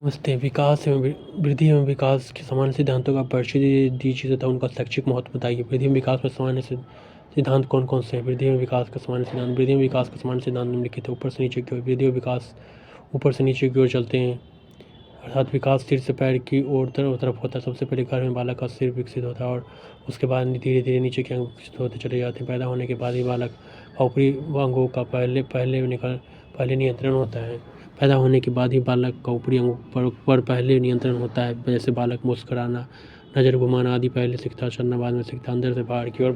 नमस्ते। विकास एवं वृद्धि एवं विकास के सामान्य सिद्धांतों का परिचय दीजिए तथा उनका शैक्षिक महत्व बताइए। वृद्धि एवं विकास में सामान्य सिद्धांत कौन-कौन से हैं? वृद्धि एवं विकास का सामान्य सिद्धांत। वृद्धि एवं विकास का सामान्य सिद्धांत निम्नलिखित है। ऊपर से नीचे की ओर। वृद्धि और विकास ऊपर से नीचे की ओर चलते हैं, अर्थात विकास सिर से पैर की ओर तरफ होता है। सबसे पहले गर्भ में बालक का सिर विकसित होता है और उसके बाद धीरे-धीरे नीचे के अंग विकसित होते चले जाते हैं। पैदा होने के बाद ही बालक का ऊपरी अंगों का पहले नियंत्रण होता है। पैदा होने के बाद ही बालक का ऊपरी अंगों पर पहले नियंत्रण होता है। जैसे बालक मुस्कुराना, नज़र घुमाना आदि पहले सीखता है, चलना बाद में सीखता है। अंदर से बाहर की ओर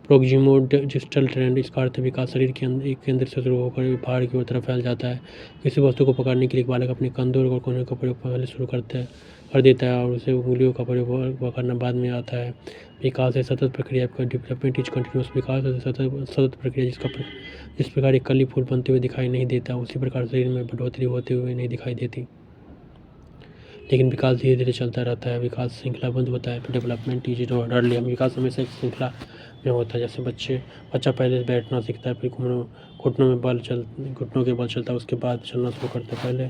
प्रोक्सिमोडिस्टल ट्रेंड। इसका अर्थ विकास शरीर के एक केंद्र से शुरू होकर बाहर की ओर तरफ फैल जाता है। किसी वस्तु को पकड़ने के लिए बालक अपने कंधों और कोहनियों का प्रयोग पहले शुरू कर देता है और उसे उंगलियों का प्रयोग करना बाद में आता है। विकास एक सतत प्रक्रिया। Development is continuous. विकास एक सतत प्रक्रिया जिस प्रकार एक कली फूल बनते हुए दिखाई नहीं देता, उसी प्रकार शरीर में बढ़ोतरी होते हुए नहीं दिखाई देती, लेकिन विकास धीरे धीरे चलता रहता है। विकास श्रृंखलाबद्ध होता है। Development is orderly. विकास हमेशा एक श्रृंखला में होता है। जैसे बच्चा पहले बैठना सीखता है, फिर घुटनों के बल चलता है, उसके बाद चलना शुरू करता है। पहले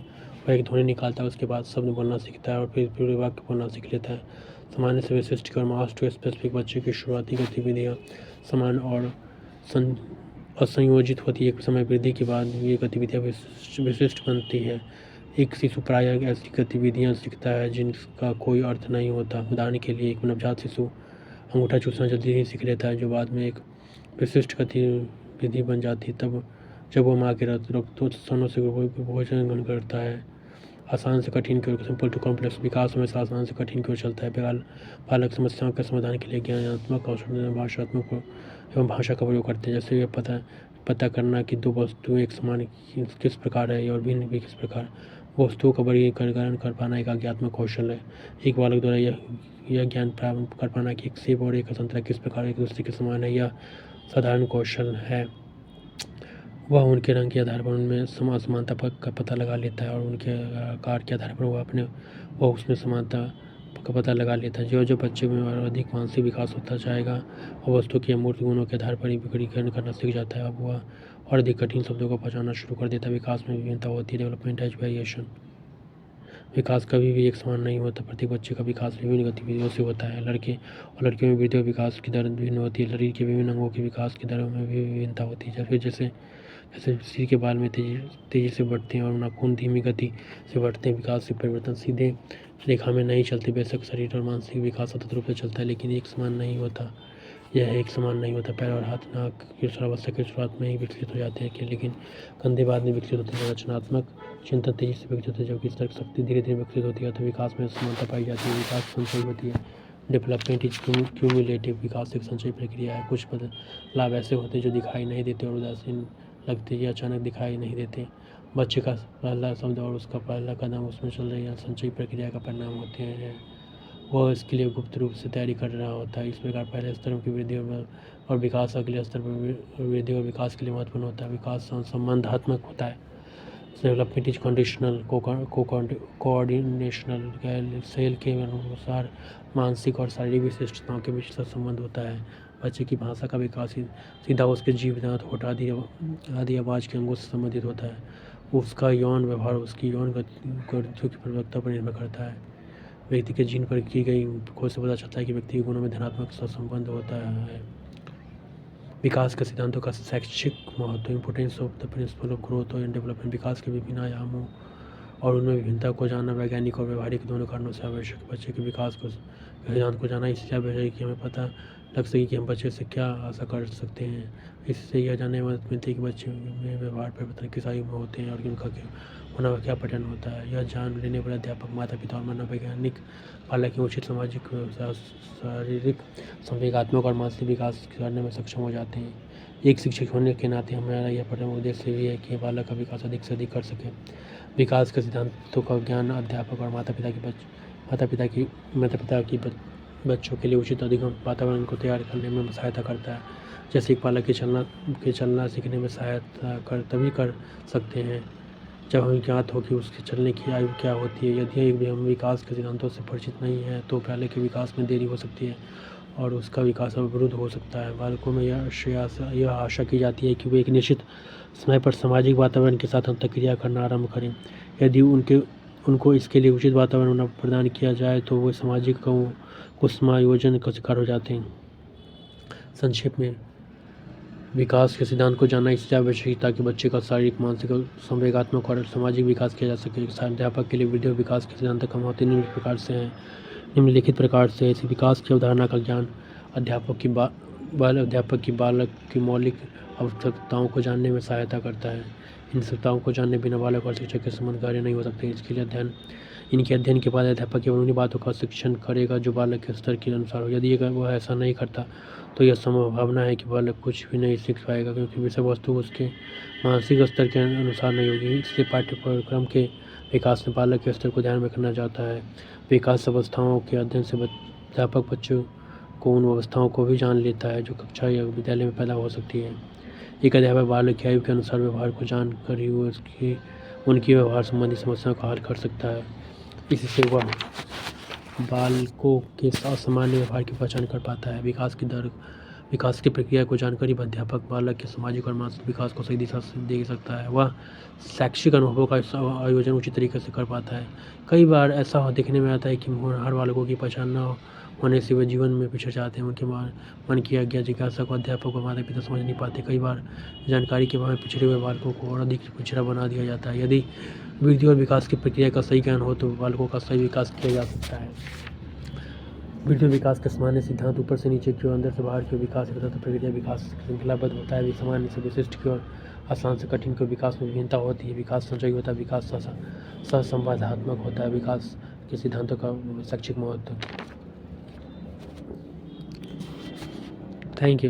वह एक ध्वनि निकालता है, उसके बाद शब्द बोलना सीखता है और फिर पूरे वाक्य बोलना सीख लेता है। सामान्य से विशिष्ट की ओर। मास टू स्पेसिफिक। बच्चे की शुरुआती गतिविधियाँ समान और असंयोजित होती है। एक समय वृद्धि के बाद ये गतिविधियाँ विशिष्ट बनती है। एक शिशु प्रायः ऐसी गतिविधियाँ सीखता है जिनका कोई अर्थ नहीं होता। उदाहरण के लिए, एक नवजात शिशु अंगूठा चूसना जल्दी ही सीख लेता है, जो बाद में एक विशिष्ट गतिविधि बन जाती है। तब जब वो माँ के रक्तों स्तनों से भोजन ग्रहण करता है। आसान से कठिन की ओर। Simple to complex. विकास हमेशा आसान से कठिन की ओर चलता है। बालक समस्याओं के समाधान के लिए ज्ञानात्मक, कौशल, भाषात्मक एवं भाषा का प्रयोग करते हैं। जैसे यह पता करना कि दो वस्तुएं एक समान किस प्रकार है और भिन्न भी किस प्रकार। वस्तुओं का वर्गीकरण कर पाना एक आज्ञात्मक कौशल है। एक बालक द्वारा यह ज्ञान प्राप्त कर पाना कि एक सेब और एक संतरा किस प्रकार एक दूसरे के समान है, यह साधारण कौशल है। वह उनके रंग के आधार पर उनमें समानता का पता लगा लेता है और उनके आकार के आधार पर वह उसमें समानता का पता लगा लेता है। जो बच्चे में और अधिक मानसिक विकास होता जाएगा, वह वस्तु के अमूर्त गुणों के आधार पर ही वर्गीकरण करना सीख जाता है। अब वह और अधिक कठिन शब्दों को पहचानना शुरू कर देता है। विकास में विभिन्नता होती है। Development as variation. विकास कभी भी एक समान नहीं होता। प्रत्येक बच्चे का विकास विभिन्न गतिविधियों से होता है। लड़के और लड़कियों में वृद्धि और विकास की दर भिन्न होती है। शरीर के विभिन्न अंगों के विकास की दरों में भी विभिन्नता होती है। जैसे सिर के बाल में तेजी से बढ़ते हैं और नाखून धीमी गति से बढ़ते हैं। विकास से परिवर्तन सीधे रेखा में नहीं चलते। बेशक शरीर और मानसिक विकास सतत रूप से चलता है, लेकिन एक समान नहीं होता। पैर और हाथ नाक की अवस्था की शुरुआत में ही विकसित हो जाते हैं, लेकिन कंधे बाद में विकसित होते हैं। रचनात्मक चिंतन तेजी से विकसित होते हैं, जबकि तर्क शक्ति धीरे धीरे विकसित होती है। तो विकास में समानता पाई जाती है। विकास संचयी होती है। Development is cumulative. विकास एक संचयी प्रक्रिया है। कुछ लाभ ऐसे होते हैं जो दिखाई नहीं देते और उदासीन लगते या अचानक दिखाई नहीं देते। बच्चे का पहला शब्द और उसका पहला कदम उसमें चल रही संचयी प्रक्रिया का परिणाम होते हैं। वह इसके लिए गुप्त रूप से तैयारी कर रहा होता है। इस प्रकार पहले स्तर की वृद्धि और विकास अगले स्तर पर वृद्धि और विकास के लिए महत्वपूर्ण होता है। विकास संबंधात्मक होता है। Development is conditional coordinational. सेल के अनुसार मानसिक और शारीरिक विशिष्टताओं के बीच संबंध होता है। बच्चे की भाषा का विकास सीधा उसके जीभ, दांत, होठ आदि आवाज़ के अंगों से संबंधित होता है। उसका यौन व्यवहार उसकी यौन गतिविधियों की प्रवृत्ता पर निर्भर करता है। व्यक्ति के जीन पर की गई खोज से पता चलता है कि व्यक्ति के गुणों में धनात्मक सहसंबंध होता है। विकास के सिद्धांतों का शैक्षिक महत्व। Importance of the principle of growth and development. विकास के विभिन्न आयामों और उनमें विभिन्नता को जानना वैज्ञानिक और व्यवहारिक दोनों कारणों से आवश्यक है। बच्चे के विकास को सिद्धांत को जानना इसलिए आवश्यक है कि हमें पता लग सके कि हम बच्चे से क्या आशा कर सकते हैं। इससे यह जानने में मदद मिलती है कि बच्चे में व्यवहार परिवर्तन किस आयु में होते हैं और उनका होना का क्या पैटर्न होता है। यह जान लेने पर अध्यापक, माता पिता और मनोवैज्ञानिक बालक के उचित सामाजिक, शारीरिक, संवेगात्मक और मानसिक विकास करने में सक्षम हो जाते हैं। एक शिक्षक होने के नाते हमारा यह प्रमुख उद्देश्य भी है कि बालक का विकास अधिक से अधिक कर सके। विकास के सिद्धांतों का ज्ञान अध्यापक और माता पिता की बच्चों के लिए उचित अधिगम वातावरण को तैयार करने में सहायता करता है। जैसे एक बालक के चलना सीखने में सहायता तभी कर सकते हैं जब हमें ज्ञात हो कि उसके चलने की आयु क्या होती है। यदि हम विकास के सिद्धांतों से परिचित नहीं हैं तो बालक के विकास में देरी हो सकती है और उसका विकास अवरुद्ध हो सकता है। बालकों में यह आशा की जाती है कि वे एक निश्चित समय पर सामाजिक वातावरण के साथ अंतःक्रिया करना आरंभ करें। यदि उनको इसके लिए उचित वातावरण प्रदान किया जाए तो वो सामाजिक कुसमायोजन का शिकार हो जाते हैं। संक्षेप में, विकास के सिद्धांत को जानना इसलिए आवश्यक है ताकि बच्चे का शारीरिक, मानसिक, संवेगात्मक और सामाजिक विकास किया जा सके। अध्यापक के लिए वृद्धि और विकास के सिद्धांत का महत्व निम्नलिखित प्रकार से है। इस विकास की अवधारणा का ज्ञान अध्यापक की बालक की मौलिक आवश्यकताओं को जानने में सहायता करता है। इन आवश्यकताओं को जानने बिना बालक और शिक्षक के संबंध कार्य नहीं हो सकते। इनके अध्ययन के बाद अध्यापक केवल उन्हीं बातों का शिक्षण करेगा जो बालक के स्तर के अनुसार हो। यदि वह ऐसा नहीं करता तो यह संभावना है कि बालक कुछ भी नहीं सीख पाएगा, क्योंकि विषय वस्तु उसके मानसिक स्तर के अनुसार नहीं होगी। इसलिए पाठ्यक्रम के विकास में बालक के स्तर को ध्यान में रखना जाता है। विकास अवस्थाओं के अध्ययन से अध्यापक बच्चों को उन अवस्थाओं को भी जान लेता है जो कक्षा या विद्यालय में पैदा हो सकती है। एक अध्यापक बालक की आयु के अनुसार व्यवहार को जानकर ही उनकी व्यवहार संबंधी समस्याओं का हल कर सकता है। इससे वह बालकों के असामान्य व्यवहार की पहचान कर पाता है। विकास की प्रक्रिया को जानकर ही अध्यापक बालक के सामाजिक और मानसिक विकास को सही दिशा दे सकता है। वह शैक्षिक अनुभवों का आयोजन उचित तरीके से कर पाता है। कई बार ऐसा देखने में आता है कि हर बालकों की पहचान न होने से वे जीवन में पिछड़ जाते हैं। उनके मन की अज्ञा जिज्ञासा को अध्यापक और माता पिता समझ नहीं पाते। कई बार जानकारी के अभाव में पिछड़े हुए बालकों को और अधिक पिछड़ा बना दिया जाता है। यदि वृद्धि और विकास की प्रक्रिया का सही ज्ञान हो तो बालकों का सही विकास किया जा सकता है। वृद्धि और विकास के सामान्य सिद्धांत ऊपर से नीचे की ओर, अंदर से बाहर की ओर विकास की प्रक्रिया विकास श्रृंखलाबद्ध होता है। सामान्य से विशिष्ट की ओर, आसान से कठिन की ओर विकास में विभिन्नता होती है। विकास संचयी होता है, विकास सहसंवादात्मक होता है। विकास के सिद्धांतों का शैक्षिक महत्व। Thank you.